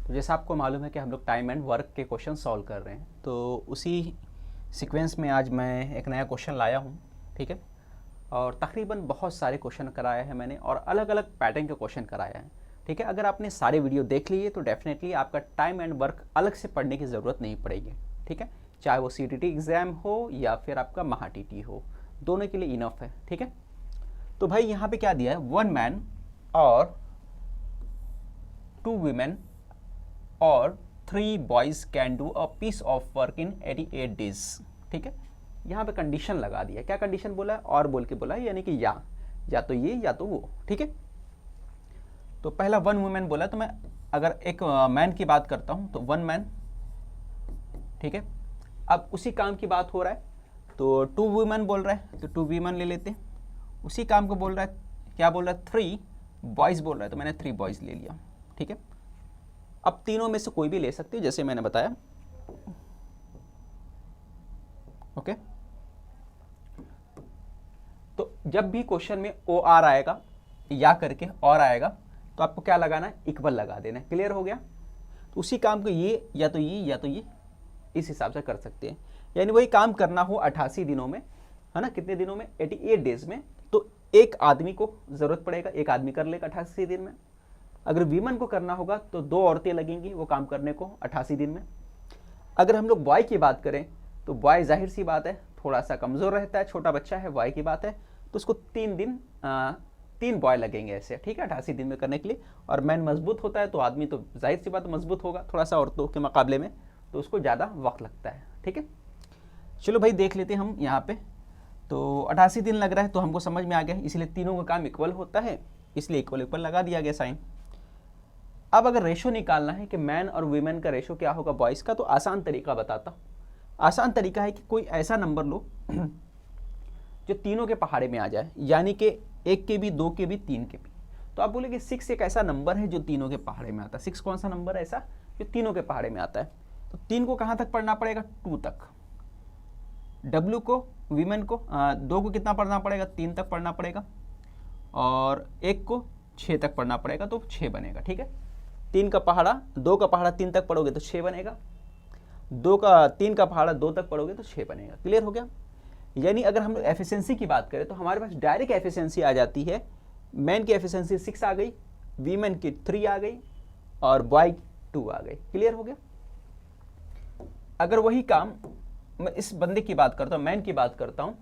तो जैसा आपको मालूम है कि हम लोग टाइम एंड वर्क के क्वेश्चन सॉल्व कर रहे हैं, तो उसी सीक्वेंस में आज मैं एक नया क्वेश्चन लाया हूँ। ठीक है, और तकरीबन बहुत सारे क्वेश्चन कराया है मैंने और अलग अलग पैटर्न के क्वेश्चन कराया है। ठीक है, अगर आपने सारे वीडियो देख लिए तो डेफिनेटली आपका टाइम एंड वर्क अलग से पढ़ने की ज़रूरत नहीं पड़ेगी। ठीक है, चाहे वो CTT एग्ज़ाम हो या फिर आपका महा TT हो, दोनों के लिए इनफ है। ठीक है, तो भाई यहाँ पे क्या दिया है, 1 मैन और 2 वीमेन और 3 boys can do a piece of work in 88 days. ठीक है, यहाँ पे कंडीशन लगा दिया। क्या कंडीशन बोला है, और बोल के बोला है, यानी कि या तो ये या तो वो। ठीक है, तो पहला 1 वुमेन बोला, तो मैं अगर एक मैन की बात करता हूँ तो 1 मैन। ठीक है, अब उसी काम की बात हो रहा है तो 2 वुमेन बोल रहा है तो 2 वीमेन ले लेते हैं। उसी काम को बोल रहा है, क्या बोल रहा है, 3 बॉयज़ बोल रहा है तो मैंने 3 बॉयज़ ले लिया। ठीक है, अब तीनों में से कोई भी ले सकते हो जैसे मैंने बताया। ओके, तो जब भी क्वेश्चन में OR आएगा या करके और आएगा तो आपको क्या लगाना है, इक्वल लगा देना है। क्लियर हो गया, तो उसी काम को ये या तो ये या तो ये इस हिसाब से कर सकते हैं। यानी वही काम करना हो 88 दिनों में, है ना, कितने दिनों में, 88 डेज में, तो एक आदमी को ज़रूरत पड़ेगा, एक आदमी कर लेगा 88 दिन में। अगर वीमन को करना होगा तो 2 औरतें लगेंगी वो काम करने को 88 दिन में। अगर हम लोग बॉय की बात करें तो बॉय जाहिर सी बात है थोड़ा सा कमज़ोर रहता है, छोटा बच्चा है, बॉय की बात है, तो उसको 3 बॉय लगेंगे ऐसे। ठीक है, 88 दिन में करने के लिए। और मैन मजबूत होता है तो आदमी तो जाहिर सी बात मजबूत होगा थोड़ा सा औरतों के मुकाबले में, तो उसको ज़्यादा वक्त लगता है। ठीक है, चलो भाई देख लेते हैं हम यहाँ पे। तो 88 दिन लग रहा है तो हमको समझ में आ गया, इसलिए तीनों का काम इक्वल होता है, इसलिए इक्वल इक्वल लगा दिया गया साइन। अब अगर रेशो निकालना है कि मैन और वीमेन का रेशो क्या होगा बॉयज़ का, तो आसान तरीका बताता हूँ। आसान तरीका है कि कोई ऐसा नंबर लो जो तीनों के पहाड़े में आ जाए, यानी कि 1 के भी, 2 के भी, 3 के भी। तो आप बोलेंगे 6 एक ऐसा नंबर है जो तीनों के पहाड़े में आता है। 6 कौन सा नंबर है ऐसा जो तीनों के पहाड़े में आता है? तो 3 को कहाँ तक पढ़ना पड़ेगा, 2 तक। W को, वीमेन को 2 को कितना पढ़ना पड़ेगा, 3 तक पढ़ना पड़ेगा। और 1 को 6 तक पढ़ना पड़ेगा, तो 6 बनेगा। ठीक है, 3 का पहाड़ा, 2 का पहाड़ा 3 तक पढ़ोगे तो 6 बनेगा, 3 का पहाड़ा 2 तक पढ़ोगे तो 6 बनेगा। क्लियर हो गया। यानी अगर हम लोग एफिशिएंसी की बात करें तो हमारे पास डायरेक्ट एफिशिएंसी आ जाती है। मैन की एफिशिएंसी 6 आ गई, वीमेन की 3 आ गई और बॉय 2 आ गई। क्लियर हो गया। अगर वही काम मैं इस बंदे की बात करता हूँ, मैन की बात करता हूँ,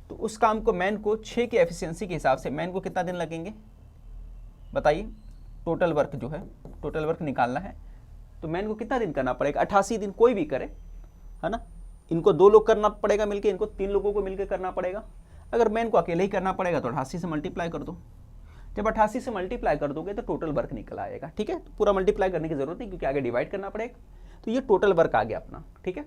तो उस काम को मैन को 6 की एफिशिएंसी के हिसाब से मैन को कितना दिन लगेंगे बताइए। टोटल वर्क जो है, टोटल वर्क निकालना है तो मैन को कितना दिन करना पड़ेगा, 88 दिन। कोई भी करे, है ना, इनको 2 लोग करना पड़ेगा मिलके, इनको 3 लोगों को मिलकर करना पड़ेगा। अगर मैन को अकेले ही करना पड़ेगा तो 88 से मल्टीप्लाई कर दो। जब 88 से मल्टीप्लाई कर दोगे तो टोटल वर्क निकल आएगा। ठीक है, तो पूरा मल्टीप्लाई करने की जरूरत नहीं क्योंकि आगे डिवाइड करना पड़ेगा। तो ये टोटल वर्क आ गया अपना। ठीक है,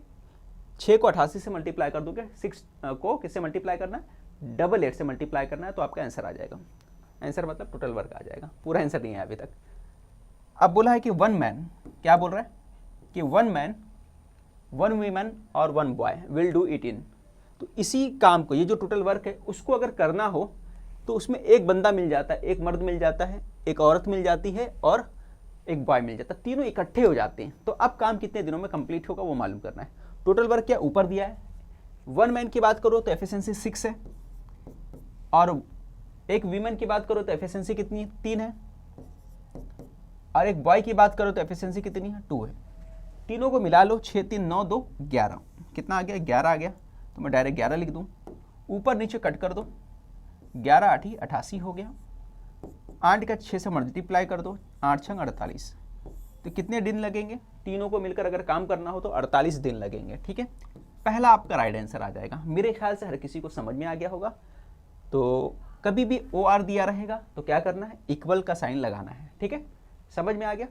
6 को 88 से मल्टीप्लाई कर दोगे, 6 को किससे मल्टीप्लाई करना है, 88 से मल्टीप्लाई करना है, तो आपका आंसर आ जाएगा। आंसर मतलब टोटल वर्क आ जाएगा, पूरा आंसर नहीं है अभी तक। अब बोला है कि 1 मैन, क्या बोल रहा है कि 1 मैन, 1 वीमेन और 1 boy will do it in. तो इसी काम को, ये जो टोटल वर्क है उसको अगर करना हो तो उसमें एक बंदा मिल जाता है, एक मर्द मिल जाता है, एक औरत मिल जाती है और एक बॉय मिल जाता है, तीनों इकट्ठे हो जाते हैं। तो अब काम कितने दिनों में कंप्लीट होगा वो मालूम करना है। टोटल वर्क क्या ऊपर दिया है। 1 मैन की बात करो तो एफिशिएंसी 6 है, और एक वीमेन की बात करो तो एफिशिएंसी कितनी है, 3 है, और एक बॉय की बात करो तो एफिशिएंसी कितनी है, 2 है। तीनों को मिला लो, 6 3 9 2 11, कितना आ गया, 11 आ गया। तो मैं डायरेक्ट 11 लिख दूँ, ऊपर नीचे कट कर दो, 11 8 88 हो गया। 8 का 6 से मल्टीप्लाई कर दो, 8 6 48। तो कितने दिन लगेंगे तीनों को मिलकर अगर काम करना हो तो 48 दिन लगेंगे। ठीक है, पहला आपका राइट आंसर आ जाएगा। मेरे ख्याल से हर किसी को समझ में आ गया होगा। तो कभी भी OR दिया रहेगा तो क्या करना है, इक्वल का साइन लगाना है। ठीक है, समझ में आ गया।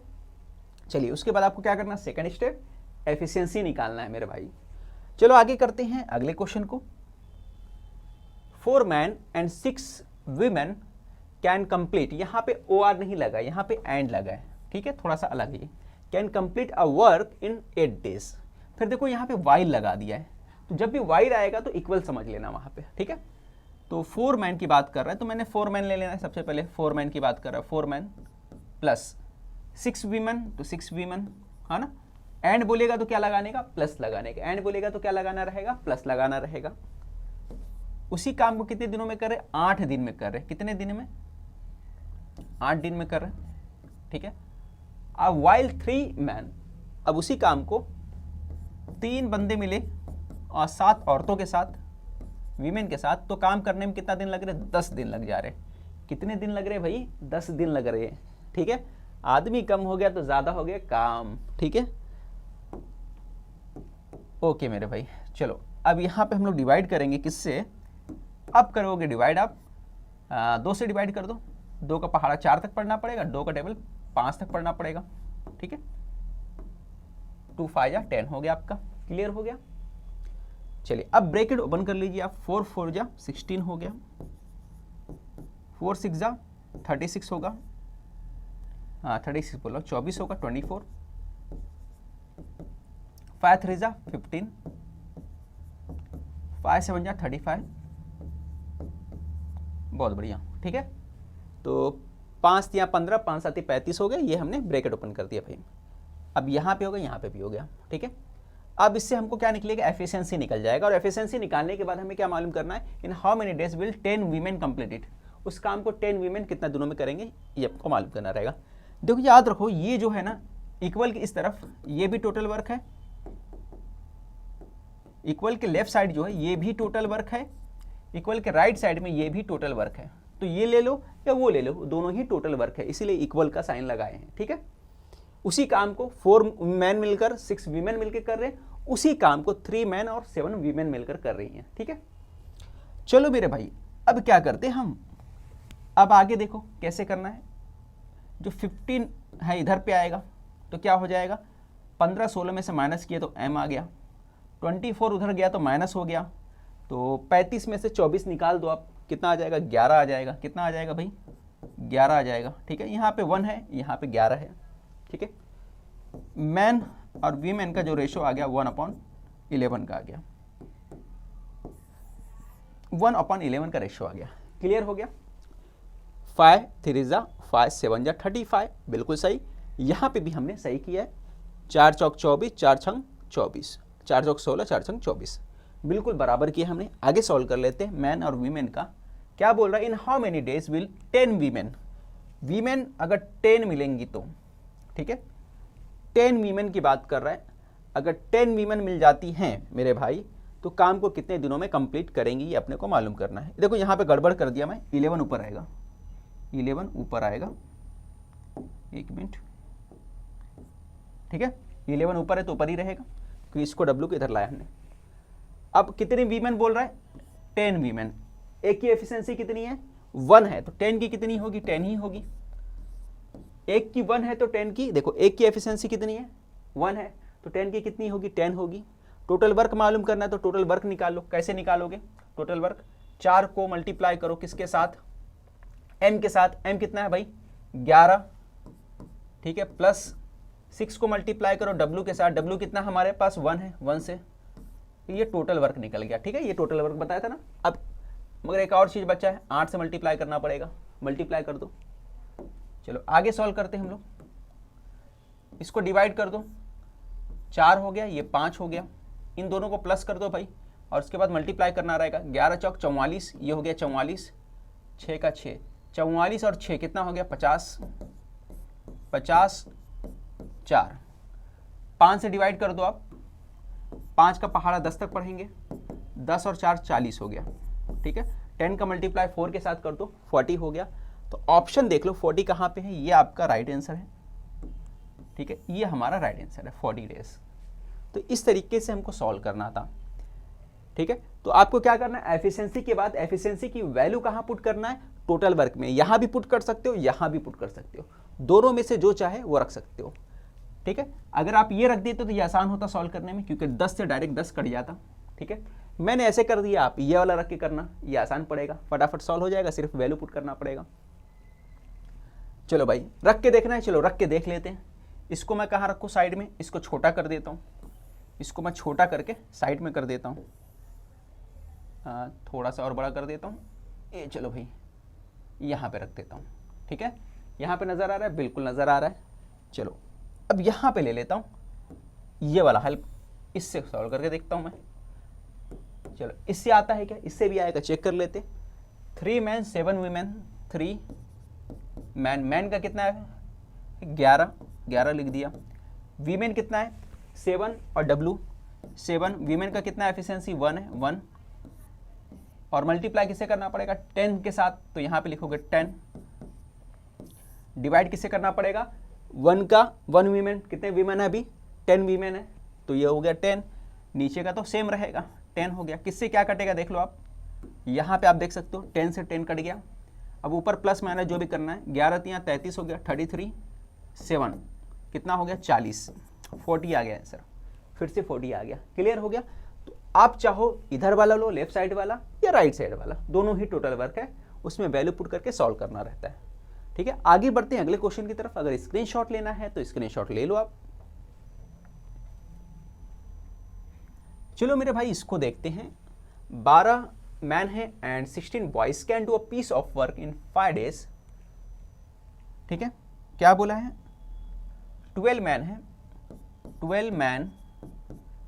चलिए उसके बाद आपको क्या करना है, सेकंड स्टेप एफिशिएंसी निकालना है मेरे भाई। चलो आगे करते हैं अगले क्वेश्चन को। 4 man and 6 women can complete, यहाँ पे OR नहीं लगा, यहाँ पे एंड लगा है। ठीक है, थोड़ा सा अलग है। Can complete a work in 8 days. फिर देखो यहाँ पे वाइल लगा दिया है, तो जब भी वाइल आएगा तो इक्वल समझ लेना वहाँ पे। ठीक है, तो 4 मैन की बात कर रहा है तो मैंने 4 मैन ले लेना है सबसे पहले। 4 मैन की बात कर रहा है, 4 मैन प्लस 6 वीमेन तो 6 वीमेन, है ना। एंड बोलेगा तो क्या लगाने का, प्लस लगाने का। एंड बोलेगा तो क्या लगाना रहेगा, प्लस लगाना रहेगा। उसी काम को कितने दिनों में कर रहे, 8 दिन में कर रहे। कितने दिन में, 8 दिन में कर रहे, ठीक है। अब वाइल 3 मैन, अब उसी काम को 3 बंदे मिले और 7 औरतों के साथ, वीमेन के साथ, तो काम करने में कितना दिन लग रहे, 10 दिन लग जा रहे। कितने दिन लग रहे भाई, 10 दिन लग रहे हैं, ठीक है। आदमी कम हो गया तो ज्यादा हो गया काम, ठीक है। ओके मेरे भाई, चलो अब यहाँ पे हम लोग डिवाइड करेंगे किससे, अब करोगे डिवाइड आप 2 से डिवाइड कर दो। 2 का पहाड़ा 4 तक पढ़ना पड़ेगा, 2 का टेबल 5 तक पढ़ना पड़ेगा, ठीक है। 2 5 जा 10 हो गया आपका, क्लियर हो गया। चलिए अब ब्रैकेट ओपन कर लीजिए आप, 4 4 जा 16 हो गया, 4 6 जा 36 होगा, हाँ 36 बोलो 24 होगा, 24, 5 3 जा 15, 5 7 जा 35, बहुत बढ़िया, ठीक है। तो 5 3 15, 5 7 35 हो गया, ये हमने ब्रैकेट ओपन कर दिया भाई। अब यहाँ पे हो गया, यहाँ पे भी हो गया, ठीक है। अब इससे हमको क्या निकलेगा, एफिशिएंसी निकल जाएगा। और एफिशिएंसी निकालने के बाद हमें क्या मालूम करना है, in how many days will 10 women complete it. उस काम को 10 वीमेन कितना दिनों में करेंगे, ये आपको मालूम करना रहेगा। देखो याद रखो, ये जो है ना इक्वल की इस तरफ ये भी टोटल वर्क है, इक्वल के लेफ्ट साइड जो है ये भी टोटल वर्क है, इक्वल के राइट साइड में ये भी टोटल वर्क है। तो ये ले लो या वो ले लो, दोनों ही टोटल वर्क है, इसीलिए इक्वल का साइन लगाए हैं, ठीक है। उसी काम को 4 मैन मिलकर 6 वीमेन मिलकर कर रहे हैं, उसी काम को 3 मैन और 7 वीमेन मिलकर कर रही हैं, ठीक है। चलो मेरे भाई अब क्या करते हैं हम, अब आगे देखो कैसे करना है। जो 15 है इधर पे आएगा तो क्या हो जाएगा, 15 16 में से माइनस किया तो m आ गया, 24 उधर गया तो माइनस हो गया, तो 35 में से 24 निकाल दो आप, कितना आ जाएगा, 11 आ जाएगा। कितना आ जाएगा भाई, 11 आ जाएगा, ठीक है। यहाँ पे 1 है, यहाँ पे 11 है, ठीक है। मैन और वीमेन का जो रेशो आ गया 1/11 का आ गया, 1/11 का रेशो आ गया, क्लियर हो गया। 5 3 जा 5 7 जा 35, बिल्कुल सही। यहाँ पे भी हमने सही किया है, 4 चौक 24, 4 छंग 24, 4 चौक 16, 4 छंग 24, बिल्कुल बराबर किया हमने। आगे सॉल्व कर लेते हैं। मैन और वीमेन का क्या बोल रहा है, in how many days will 10 women, women अगर 10 मिलेंगी तो, ठीक है, 10 वीमेन की बात कर रहा है। अगर 10 वीमेन मिल जाती हैं मेरे भाई तो काम को कितने दिनों में कंप्लीट करेंगी, ये अपने को मालूम करना है। देखो यहाँ पे गड़बड़ कर दिया मैं, 11 ऊपर आएगा, 11 ऊपर आएगा, 1 मिनट, ठीक है। 11 ऊपर है तो ऊपर ही रहेगा, क्योंकि इसको W को इधर लाया हमने। अब कितनी वीमेन बोल रहा है, 10 वीमेन। एक की एफिशिएंसी कितनी है, 1 है, तो 10 की कितनी होगी, 10 ही होगी। एक की 1 है तो 10 की, देखो एक की एफिशिएंसी कितनी है, 1 है, तो 10 की कितनी होगी, 10 होगी। टोटल वर्क मालूम करना है तो टोटल वर्क निकाल लो। कैसे निकालोगे टोटल वर्क, 4 को मल्टीप्लाई करो किसके साथ, m के साथ। m कितना है भाई, 11, ठीक है, प्लस 6 को मल्टीप्लाई करो W के साथ। W कितना हमारे पास 1 है, 1 से ये टोटल वर्क निकल गया, ठीक है। ये टोटल वर्क बताया था ना। अब मगर एक और चीज़ बचा है, 8 से मल्टीप्लाई करना पड़ेगा, मल्टीप्लाई कर दो। चलो आगे सॉल्व करते हैं हम लोग, इसको डिवाइड कर दो, 4 हो गया, ये 5 हो गया, इन दोनों को प्लस कर दो भाई, और उसके बाद मल्टीप्लाई करना रहेगा। 11 चौक 44, ये हो गया 44, 6 का 6, 44 और 6 कितना हो गया, 50, 50 4, 5 से डिवाइड कर दो आप, 5 का पहाड़ा 10 तक पढ़ेंगे, 10 और 4 40 हो गया, ठीक है। 10 का मल्टीप्लाई 4 के साथ कर दो, 40 हो गया। तो ऑप्शन देख लो 40 कहाँ पे है, ये आपका राइट आंसर है, ठीक है, ये हमारा राइट आंसर है 40 डेज। तो इस तरीके से हमको सॉल्व करना था, ठीक है। तो आपको क्या करना है, एफिशिएंसी के बाद एफिशिएंसी की वैल्यू कहाँ पुट करना है, टोटल वर्क में। यहाँ भी पुट कर सकते हो, यहाँ भी पुट कर सकते हो, दोनों में से जो चाहे वो रख सकते हो, ठीक है। अगर आप ये रख देते तो ये आसान होता सॉल्व करने में, क्योंकि 10 से डायरेक्ट 10 कट जाता, ठीक है। मैंने ऐसे कर दिया, आप ये वाला रख के करना, ये आसान पड़ेगा, फटाफट सॉल्व हो जाएगा, सिर्फ वैल्यू पुट करना पड़ेगा। चलो भाई रख के देखना है, चलो रख के देख लेते हैं। इसको मैं कहाँ रखूँ, साइड में, इसको छोटा कर देता हूँ, इसको मैं छोटा करके साइड में कर देता हूँ, थोड़ा सा और बड़ा कर देता हूँ, ये चलो भाई यहाँ पे रख देता हूँ, ठीक है। यहाँ पे नज़र आ रहा है, बिल्कुल नज़र आ रहा है, चलो अब यहाँ पे ले लेता हूँ ये वाला हेल्प, इससे सॉल्व करके देखता हूँ मैं। चलो इससे आता है क्या, इससे भी आएगा, चेक कर लेते। 3 मैन 7 वीमेन, 3 मैन, मैन का कितना है 11 लिख दिया। वीमेन कितना है 7 और W 7, वीमेन का कितना एफिशिएंसी 1 है 1, और मल्टीप्लाई किससे करना पड़ेगा 10 के साथ, तो यहाँ पे लिखोगे 10। डिवाइड किससे करना पड़ेगा 1 का, 1 वीमेन, कितने वीमेन है अभी 10 वीमेन है, तो ये हो गया 10। नीचे का तो सेम रहेगा 10 हो गया। किससे क्या कटेगा देख लो आप, यहाँ पे आप देख सकते हो 10 से 10 कट गया। अब ऊपर प्लस माइनस जो भी करना है, 11 3 33 हो गया, 33 7 कितना हो गया 40, 40 आ गया आंसर, फिर से 40 आ गया। क्लियर हो गया। तो आप चाहो इधर वाला लो, लेफ्ट साइड वाला या राइट साइड वाला, दोनों ही टोटल वर्क है, उसमें वैल्यू पुट करके सॉल्व करना रहता है। ठीक है, आगे बढ़ते हैं अगले क्वेश्चन की तरफ। अगर स्क्रीनशॉट लेना है तो स्क्रीनशॉट ले लो आप। चलो मेरे भाई इसको देखते हैं। 12 मैन है and 16 boys can do a piece of work in 5 days. ठीक है, क्या बोला है 12 मैन है, 12 man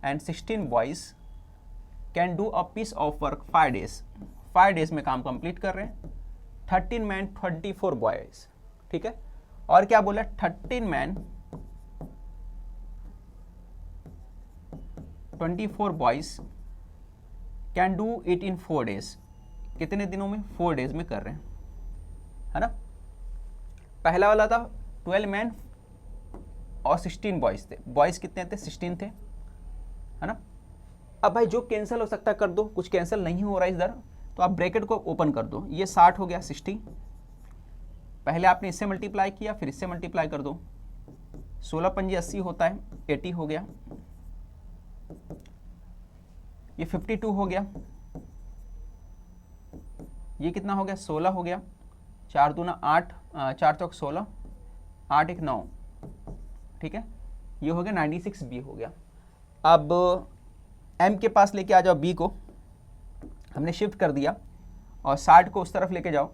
and 16 boys can do a piece of work 5 days. 5 days में काम कंप्लीट कर रहे हैं। 13 मैन 24 बॉयज। ठीक है, और क्या बोला 13 man 24 boys can do it in 4 days. कितने दिनों में 4 डेज में कर रहे हैं, है ना। पहला वाला था 12 मैन और 16 बॉयज थे। बॉयज कितने थे 16 थे, है ना। अब भाई जो कैंसिल हो सकता है कर दो, कुछ कैंसिल नहीं हो रहा है इधर, तो आप ब्रैकेट को ओपन कर दो। ये 60 हो गया 60, पहले आपने इससे मल्टीप्लाई किया फिर इससे मल्टीप्लाई कर दो। 16 पंजे 80 होता है, 80 हो गया। ये 52 हो गया, ये कितना हो गया 16 हो गया। 4 दूना 8, 4 चौक 16, 8 1 9। ठीक है, ये हो गया 96 बी हो गया। अब एम के पास लेके आ जाओ, बी को हमने शिफ्ट कर दिया और 60 को उस तरफ लेके जाओ,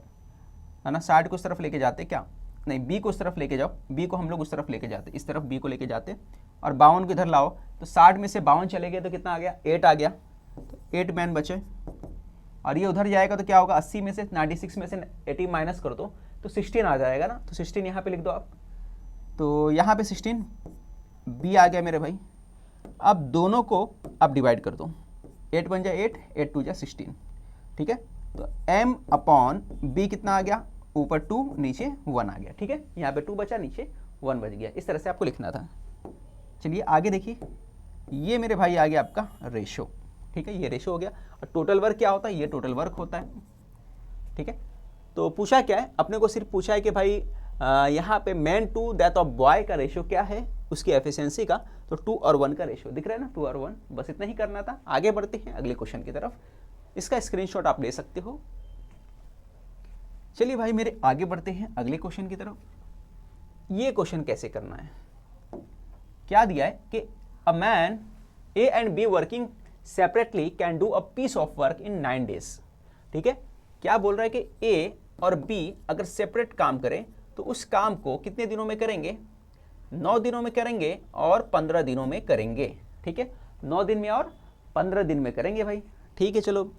है ना। 60 को उस तरफ लेके जाते, क्या नहीं, बी को उस तरफ लेके जाओ, बी को हम लोग उस तरफ लेके जाते, इस तरफ बी को लेके जाते, और 52 को इधर लाओ, तो 60 में से 52 चले गए तो कितना आ गया 8 आ गया, तो 8 मैन बचे। और ये उधर जाएगा तो क्या होगा 80 में से 96 में से 80 माइनस कर दो तो 16 आ जाएगा ना, तो 16 यहाँ पे लिख दो आप। तो यहाँ पे 16 बी आ गया मेरे भाई। अब दोनों को आप डिवाइड कर दो, 8 बन जाए 8, 8 2 जा 16। ठीक है, तो m अपॉन b कितना आ गया, ऊपर 2 नीचे 1 आ गया। ठीक है, यहाँ पे 2 बचा, नीचे 1 बच गया। इस तरह से आपको लिखना था। चलिए आगे देखिए, ये मेरे भाई आ गया आपका रेशो। ठीक है, ये रेशो हो गया। और टोटल वर्क क्या होता है, ये टोटल वर्क होता है। ठीक है, तो पूछा क्या है, अपने को सिर्फ पूछा है कि भाई यहाँ पे man to that of boy का रेशो क्या है, उसकी एफिशिएंसी का, तो 2 और 1 का रेशो दिख रहा है ना, 2 और 1, बस इतना ही करना था। आगे बढ़ते हैं अगले क्वेश्चन की तरफ, इसका स्क्रीनशॉट आप ले सकते हो। चलिए भाई मेरे आगे बढ़ते हैं अगले क्वेश्चन की तरफ। ये क्वेश्चन कैसे करना है, क्या दिया है कि a man A and B working separately can do a piece of work in 9 days. ठीक है, क्या बोल रहा है कि ए और बी अगर सेपरेट काम करें तो उस काम को कितने दिनों में करेंगे, 9 दिनों में करेंगे और 15 दिनों में करेंगे। ठीक है, 9 दिन में और 15 दिन में करेंगे भाई। ठीक है, चलो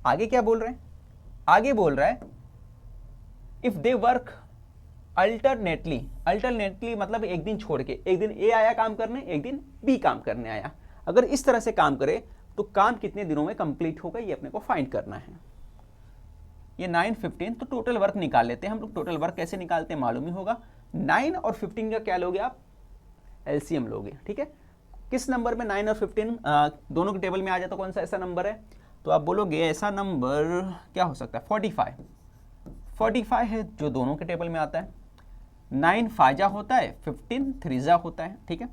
आगे क्या बोल रहे हैं, आगे बोल रहा है if they work alternately, alternately मतलब एक दिन छोड़ के, एक दिन ए आया काम करने, एक दिन बी काम करने आया, अगर इस तरह से काम करे तो काम कितने दिनों में कंप्लीट होगा, ये अपने को फाइंड करना है। ये 9 15, तो टोटल वर्क निकाल लेते हैं हम लोग। टोटल वर्क कैसे निकालते हैं मालूम ही होगा, 9 और 15 का क्या लोगे आप, एलसीएम लोगे। ठीक है, किस नंबर में 9 और 15 दोनों के टेबल में आ जाए तो कौन सा ऐसा नंबर है, तो आप बोलोगे ऐसा नंबर क्या हो सकता है 45। 45 है जो दोनों के टेबल में आता है। 9 फाइजा होता है, 15 थ्रीजा होता है। ठीक है,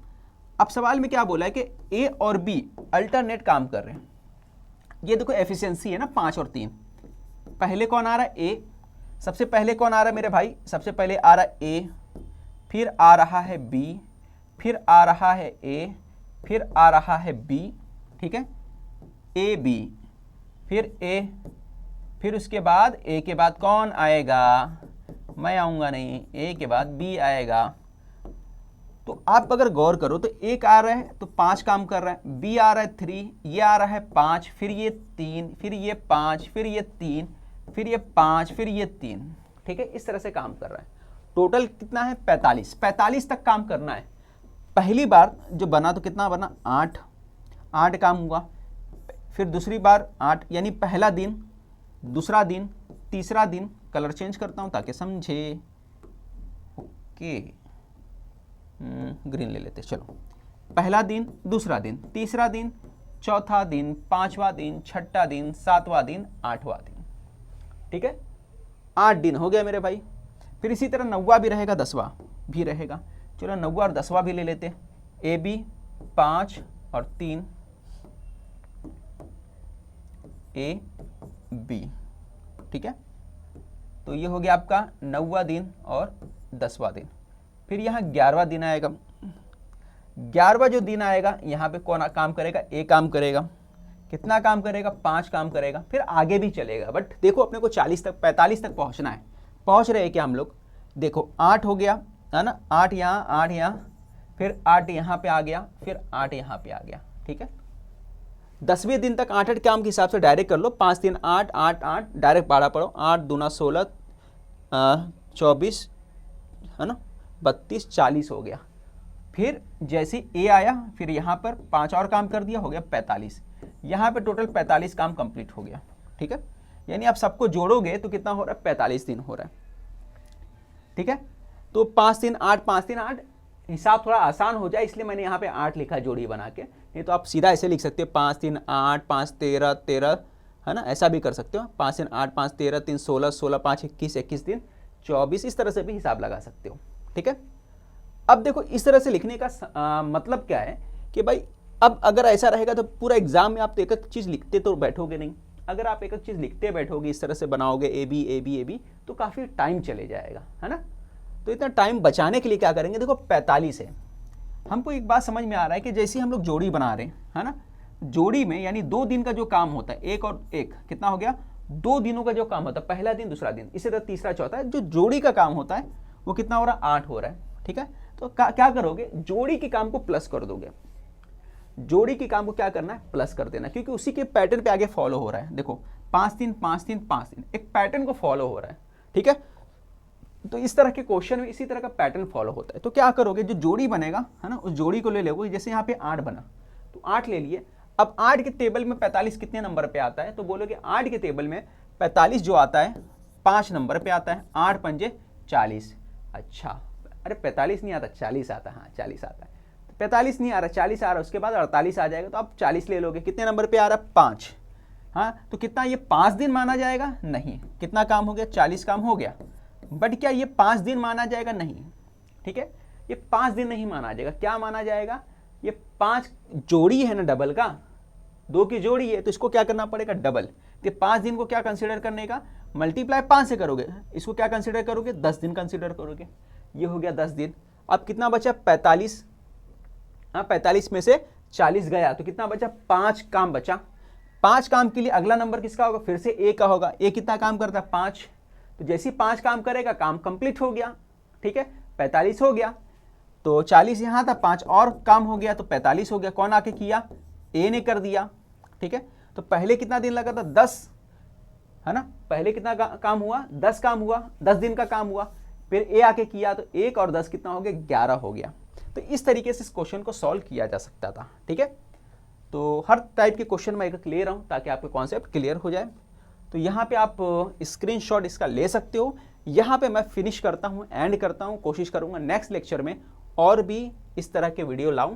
अब सवाल में क्या बोला है कि ए और बी अल्टरनेट काम कर रहे हैं। ये देखो एफिशिएंसी है ना 5 और 3। पहले कौन आ रहा है ए, सबसे पहले कौन आ रहा है मेरे भाई, सबसे पहले आ रहा है ए, फिर आ रहा है बी, फिर आ रहा है ए, फिर आ रहा है बी। ठीक है, ए बी, फिर ए, फिर उसके बाद ए के बाद कौन आएगा, मैं आऊँगा नहीं, ए के बाद बी आएगा, तो आप अगर गौर करो तो एक आ रहा है तो 5 काम कर रहा है, बी आ रहा है 3, ये आ रहा है 5, फिर ये 3, फिर ये 5, फिर ये 3, फिर ये 5, फिर ये 3, ठीक है, इस तरह से काम कर रहा है। टोटल कितना है 45, 45 तक काम करना है। पहली बार जो बना तो कितना बना 8, 8 काम हुआ, फिर दूसरी बार 8, यानी पहला दिन, दूसरा दिन, तीसरा दिन, कलर चेंज करता हूं ताकि समझे, ओके ग्रीन ले लेते, चलो पहला दिन, दूसरा दिन, तीसरा दिन, चौथा दिन, पांचवा दिन, छठा दिन, सातवां दिन, आठवां दिन, ठीक है, 8 दिन हो गया मेरे भाई। फिर इसी तरह 9वां भी रहेगा, 10वां भी रहेगा, चलो 9वां और 10वां भी ले लेते, ए बी 5 और 3 ए बी, ठीक है, तो ये हो गया आपका 9वां दिन और 10वां दिन। फिर यहाँ 11वां दिन आएगा, 11वां जो दिन आएगा यहाँ पे कौन काम करेगा, ए काम करेगा, कितना काम करेगा 5 काम करेगा, फिर आगे भी चलेगा, बट देखो अपने को 40 तक 45 तक पहुँचना है। पहुँच रहे हैं क्या हम लोग, देखो 8 हो गया है ना, 8 यहाँ, 8 यहाँ, फिर 8 यहाँ पे आ गया, फिर 8 यहाँ पे आ गया, ठीक है। 10वें दिन तक 8 काम के हिसाब से डायरेक्ट कर लो, 5 3 8 8 8 डायरेक्ट 12 पढ़ो, 8 दूना 16 24 है ना, 32 40 हो गया। फिर जैसे ए आया, फिर यहाँ पर 5 और काम कर दिया, हो गया 45, यहाँ पे टोटल 45 काम कंप्लीट हो गया, ठीक है। यानी आप सबको जोड़ोगे तो कितना हो रहा है 45 दिन हो रहा है, ठीक है। तो 5 3 8 5 3 8, हिसाब थोड़ा आसान हो जाए इसलिए मैंने यहाँ पे 8 लिखा जोड़ी बना के, नहीं तो आप सीधा ऐसे लिख सकते हो 5 3 8 5 13 13 है ना, ऐसा भी कर सकते हो, 5 3 8 5 13 3 16 16 5 21 21 दिन 24, इस तरह से भी हिसाब लगा सकते हो, ठीक है। अब देखो इस तरह से लिखने का मतलब क्या है कि भाई अब अगर ऐसा रहेगा तो पूरा एग्जाम में आप तो एक एक चीज़ लिखते तो बैठोगे नहीं। अगर आप एक एक चीज़ लिखते बैठोगे, इस तरह से बनाओगे A B A B A B, तो काफ़ी टाइम चले जाएगा, है ना। तो इतना टाइम बचाने के लिए क्या करेंगे, देखो 45 है, हमको एक बात समझ में आ रहा है कि जैसे हम लोग जोड़ी बना रहे हैं, है ना, जोड़ी में यानी 2 दिन का जो काम होता है, एक और एक कितना हो गया, 2 दिनों का जो काम होता है, पहला दिन दूसरा दिन, इसी तरह तीसरा चौथा है, जो जोड़ी का काम होता है वो कितना हो रहा है 8 हो रहा है, ठीक है। तो क्या करोगे, जोड़ी के काम को प्लस कर दोगे, जोड़ी के काम को क्या करना है प्लस कर देना, क्योंकि उसी के पैटर्न पे आगे फॉलो हो रहा है। देखो 5 3 5 3 5 3 एक पैटर्न को फॉलो हो रहा है, ठीक है। तो इस तरह के क्वेश्चन में इसी तरह का पैटर्न फॉलो होता है। तो क्या करोगे, जो जोड़ी बनेगा है ना, उस जोड़ी को ले लोगे, जैसे यहाँ पे 8 बना तो 8 ले लिए। अब 8 के टेबल में 45 कितने नंबर पे आता है, तो बोलोगे 8 के टेबल में 45 जो आता है 5 नंबर पे आता है, 8 पंजे 40। अच्छा, अरे 45 नहीं आता 40 आता है, हाँ 40 आता है, 45 नहीं आ रहा 40 आ रहा है, उसके बाद 48 आ जाएगा, तो आप 40 ले लोगे। कितने नंबर पे आ रहा है 5, हाँ तो कितना ये 5 दिन माना जाएगा, नहीं, कितना काम हो गया 40 काम हो गया, बट क्या ये 5 दिन माना जाएगा, नहीं, ठीक है, ये 5 दिन नहीं माना जाएगा। क्या माना जाएगा, ये 5 जोड़ी है ना डबल का, 2 की जोड़ी है, तो इसको क्या करना पड़ेगा डबल। तो 5 दिन को क्या कंसिडर करने का, मल्टीप्लाई 5 से करोगे, इसको क्या कंसिडर करोगे 10 दिन कंसिडर करोगे, ये हो गया 10 दिन। अब कितना बचा 45, हाँ 45 में से 40 गया तो कितना बचा 5 काम बचा। 5 काम के लिए अगला नंबर किसका होगा, फिर से ए का होगा। ए कितना काम करता है 5, तो जैसे ही 5 काम करेगा काम कंप्लीट हो गया, ठीक है, 45 हो गया। तो 40 यहाँ था, 5 और काम हो गया तो 45 हो गया। कौन आके किया, ए ने कर दिया, ठीक है। तो पहले कितना दिन लगा था 10, है ना, पहले कितना काम हुआ 10 काम हुआ, 10 दिन का काम हुआ। फिर ए आके किया तो 1 और 10 कितना हो गया 11 हो गया। तो इस तरीके से इस क्वेश्चन को सॉल्व किया जा सकता था, ठीक है। तो हर टाइप के क्वेश्चन मैं एक ले रहा हूँ ताकि आपके कॉन्सेप्ट क्लियर हो जाए। तो यहाँ पे आप स्क्रीनशॉट इसका ले सकते हो। यहाँ पे मैं फिनिश करता हूँ, एंड करता हूँ। कोशिश करूँगा नेक्स्ट लेक्चर में और भी इस तरह के वीडियो लाऊं